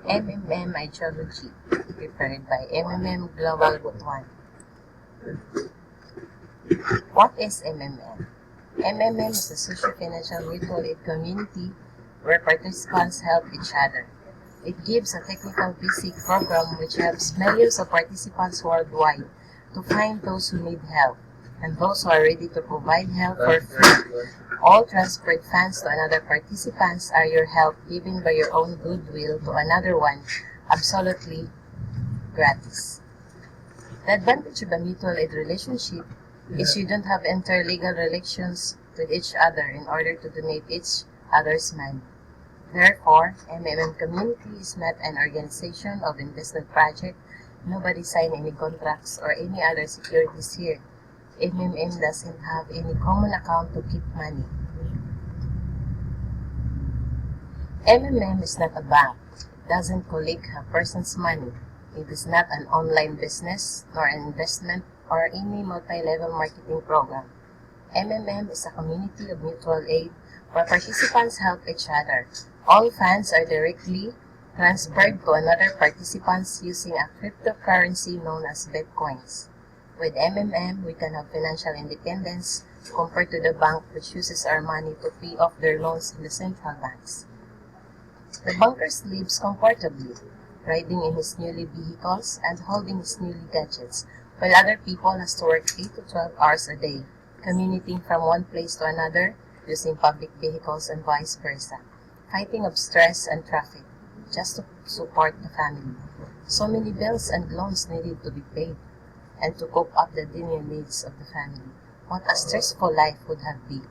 MMM Ideology, prepared by MMM Global Butuan. What is MMM? MMM is a socio-financial mutual aid community where participants help each other. It gives a technical basic program which helps millions of participants worldwide to find those who need help and those who are ready to provide help for free. All transferred funds to another participants are your help given by your own goodwill to another one, absolutely gratis. The advantage of a mutual aid relationship is you don't have interlegal relations with each other in order to donate each other's money. Therefore, MMM Community is not an organization of investment project. Nobody signed any contracts or any other securities here. MMM doesn't have any common account to keep money. MMM is not a bank. It doesn't collect a person's money. It is not an online business, nor an investment, or any multi-level marketing program. MMM is a community of mutual aid where participants help each other. All funds are directly transferred to another participants using a cryptocurrency known as Bitcoins. With MMM, we can have financial independence compared to the bank which uses our money to pay off their loans in the central banks. The banker sleeps comfortably, riding in his newly vehicles and holding his newly gadgets, while other people has to work 8 to 12 hours a day, commuting from one place to another using public vehicles and vice versa, fighting of stress and traffic just to support the family. So many bills and loans needed to be paid, and to cope up the daily needs of the family. What a stressful life would have been.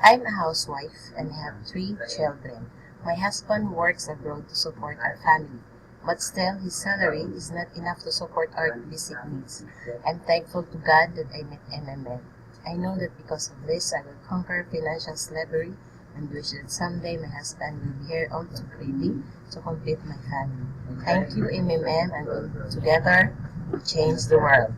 I'm a housewife and have 3 children. My husband works abroad to support our family, but still his salary is not enough to support our basic needs. I'm thankful to God that I met MMM. I know that because of this I will conquer financial slavery and wish that someday my husband will be here also freely to complete my family. Thank you, MMM, and together we change the world.